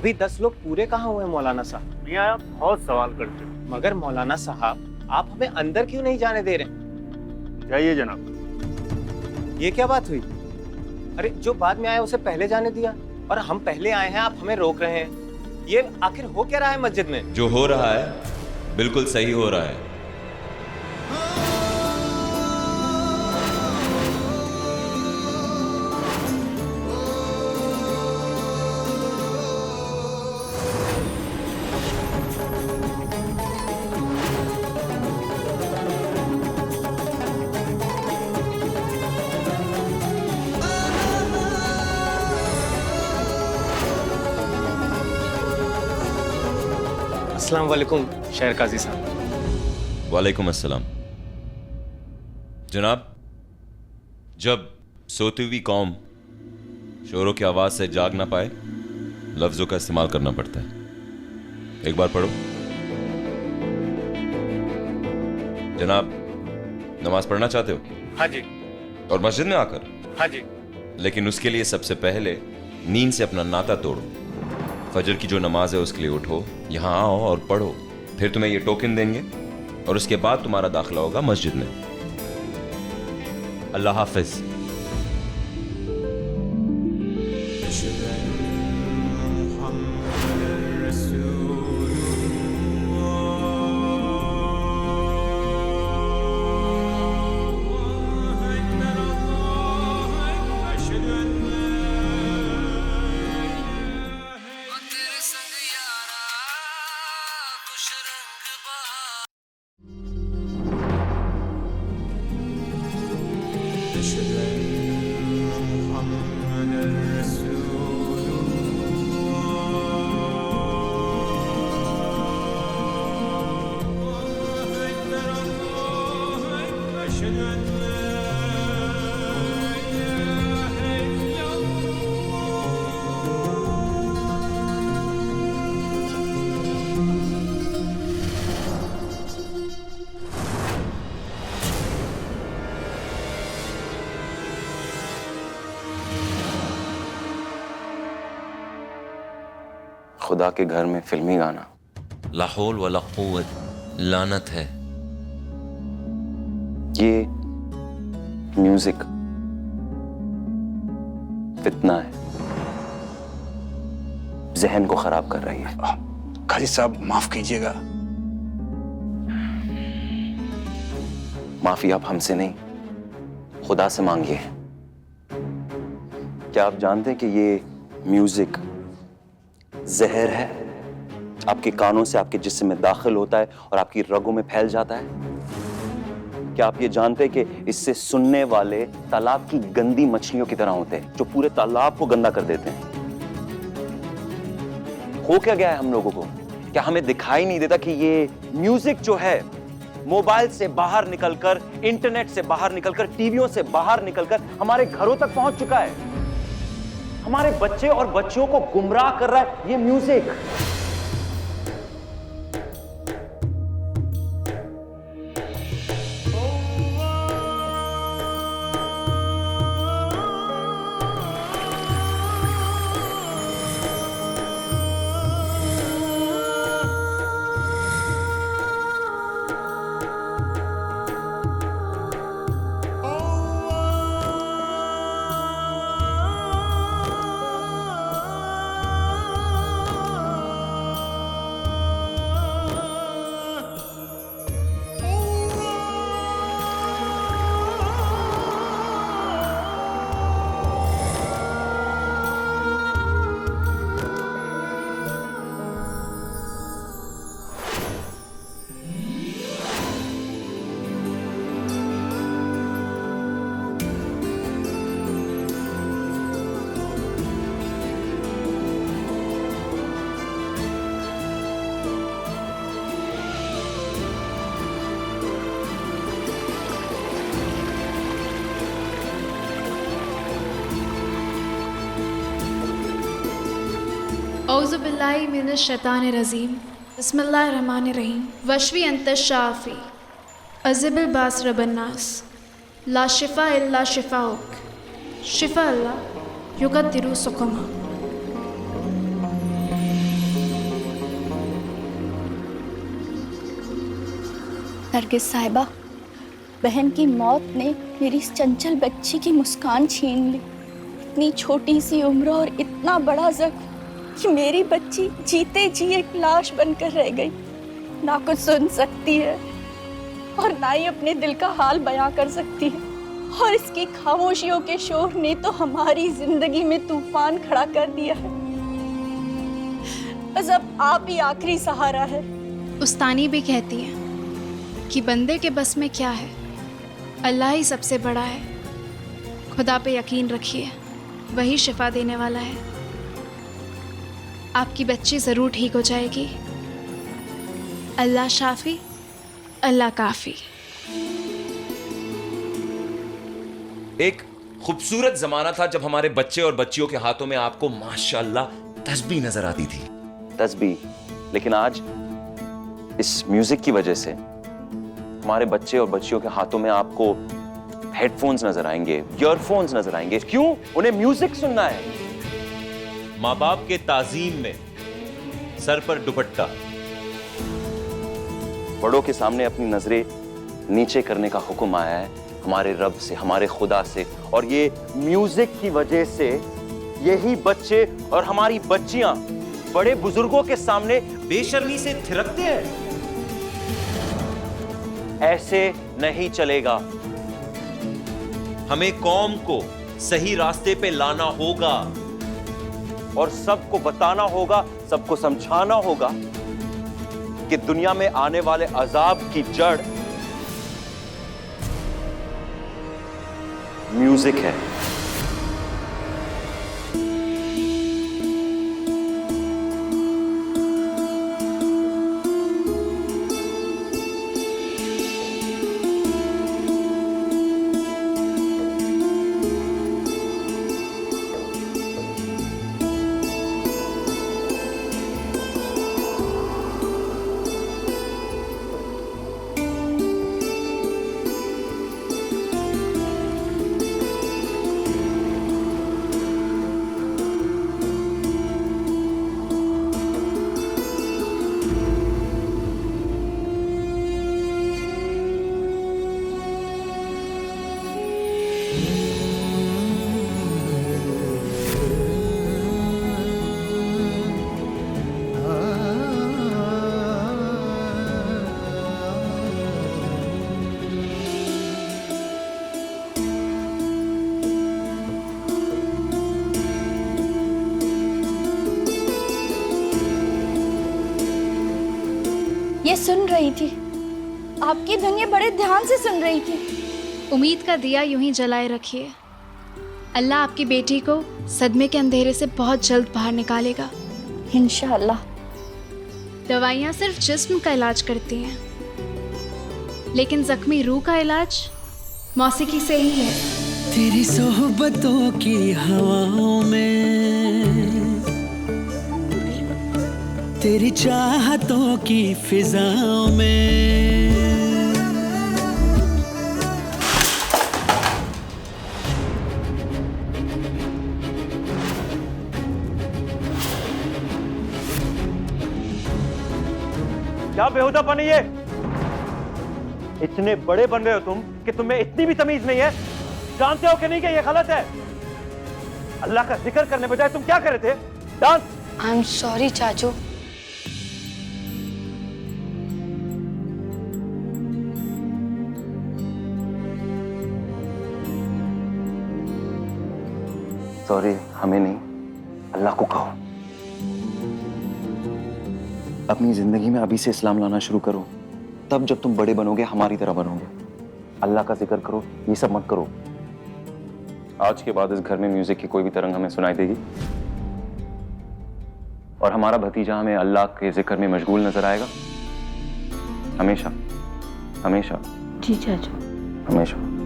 अभी 10 लोग पूरे कहाँ हुए मौलाना साहब? मियां आप बहुत सवाल करते हो। मगर मौलाना साहब आप हमें अंदर क्यों नहीं जाने दे रहे? जाइए जनाब। ये क्या बात हुई? अरे जो बाद में आया उसे पहले जाने दिया और हम पहले आए हैं, आप हमें रोक रहे हैं। ये आखिर हो क्या रहा है मस्जिद में? जो हो रहा है बिल्कुल सही हो रहा है। अस्सलाम वालेकुम शेर काजी साहब। वालेकुम अस्सलाम। जनाब, जब सोती हुई कौम शोरों की आवाज से जाग ना पाए, लफ्जों का इस्तेमाल करना पड़ता है। एक बार पढ़ो। जनाब, नमाज पढ़ना चाहते हो? हाँ जी। और मस्जिद में आकर? हाँ जी। लेकिन उसके लिए सबसे पहले नींद से अपना नाता तोड़ो। फजर की जो नमाज है उसके लिए उठो, यहाँ आओ और पढ़ो। फिर तुम्हें ये टोकन देंगे और उसके बाद तुम्हारा दाखिला होगा मस्जिद में। अल्लाह हाफिज। खुदा के घर में फिल्मी गाना। ला हौल वला कुव्वत, लानत है। ये म्यूजिक फितना है, जहन को खराब कर रही है। काजी साहब माफ कीजिएगा। माफी आप हमसे नहीं, खुदा से मांगिए। क्या आप जानते हैं कि ये म्यूजिक जहर है? आपके कानों से आपके जिस्म में दाखिल होता है और आपकी रगों में फैल जाता है। क्या आप ये जानते हैं कि इससे सुनने वाले तालाब की गंदी मछलियों की तरह होते हैं, जो पूरे तालाब को गंदा कर देते हैं? हो क्या गया है हम लोगों को? क्या हमें दिखाई नहीं देता कि ये म्यूजिक जो है, मोबाइल से बाहर निकलकर, इंटरनेट से बाहर निकलकर, टीवियों से बाहर निकलकर हमारे घरों तक पहुंच चुका है? हमारे बच्चे और बच्चियों को गुमराह कर रहा है ये म्यूजिक। औज़ुबिल्लाहि मिनश शैतानिर रजीम, बिस्मिल्लाहिर रहमानिर रहीम। वशवी अंतश शाफी अज़िबिल बास रबन्नास, ला शिफा इल्ला शिफाउक, शिफा अल्लाह युगद्दिरु सुकुमा। नरगिस साहिबा, बहन की मौत ने मेरी इस चंचल बच्ची की मुस्कान छीन ली। इतनी छोटी सी उम्र और इतना बड़ा जख्म कि मेरी बच्ची जीते जी एक लाश बनकर रह गई। ना कुछ सुन सकती है और ना ही अपने दिल का हाल बयां कर सकती है। और इसकी खामोशियों के शोर ने तो हमारी जिंदगी में तूफान खड़ा कर दिया है। बस अब आप ही आखिरी सहारा है। उस्तानी भी कहती है कि बंदे के बस में क्या है, अल्लाह ही सबसे बड़ा है। खुदा पे यकीन रखिए, वही शिफा देने वाला है। आपकी बच्ची ज़रूर ठीक हो जाएगी। अल्लाह शाफी, अल्लाह काफ़ी। एक खूबसूरत जमाना था जब हमारे बच्चे और बच्चियों के हाथों में आपको माशाल्लाह तस्बीह नजर आती थी। तस्बीह, लेकिन आज इस म्यूजिक की वजह से हमारे बच्चे और बच्चियों के हाथों में आपको हेडफोन्स नजर आएंगे, ईयरफोन्स नजर आएंगे। क्यों? उन्हें म्यूजिक सुनना है। माँ बाप के ताजीम में सर पर दुपट्टा, बड़ों के सामने अपनी नजरें नीचे करने का हुक्म आया है हमारे रब से, हमारे खुदा से। और ये म्यूजिक की वजह से यही बच्चे और हमारी बच्चियां बड़े बुजुर्गों के सामने बेशर्मी से थिरकते हैं। ऐसे नहीं चलेगा। हमें कौम को सही रास्ते पे लाना होगा और सबको बताना होगा, सबको समझाना होगा कि दुनिया में आने वाले अजाब की जड़ म्यूजिक है। ये सुन रही थी, आपकी धुन ये बड़े ध्यान से सुन रही थी। उम्मीद का दिया यूं ही जलाए रखिए। अल्लाह आपकी बेटी को सदमे के अंधेरे से बहुत जल्द बाहर निकालेगा इंशाअल्लाह। दवाइयाँ सिर्फ जिस्म का इलाज करती हैं, लेकिन जख्मी रूह का इलाज मौसीकी से ही है। तेरी सोहबतों की हवाओं में, तेरी चाहतों की फिजाओं में, क्या बेहुदापन है ये? इतने बड़े बन रहे हो तुम कि तुम्हें इतनी भी तमीज नहीं है। जानते हो कि नहीं कि ये गलत है? अल्लाह का जिक्र करने बजाय तुम क्या कर रहे थे? डांस। आई एम सॉरी चाचू। सॉरी हमें नहीं, अल्लाह को कहो। अपनी जिंदगी में अभी से इस्लाम लाना शुरू करो, तब जब तुम बड़े बनोगे हमारी तरह बनोगे। अल्लाह का जिक्र करो, ये सब मत करो। आज के बाद इस घर में म्यूजिक की कोई भी तरंग हमें सुनाई देगी और हमारा भतीजा हमें अल्लाह के जिक्र में मशगूल नजर आएगा। हमेशा हमेशा। जी चाचू। हमेशा।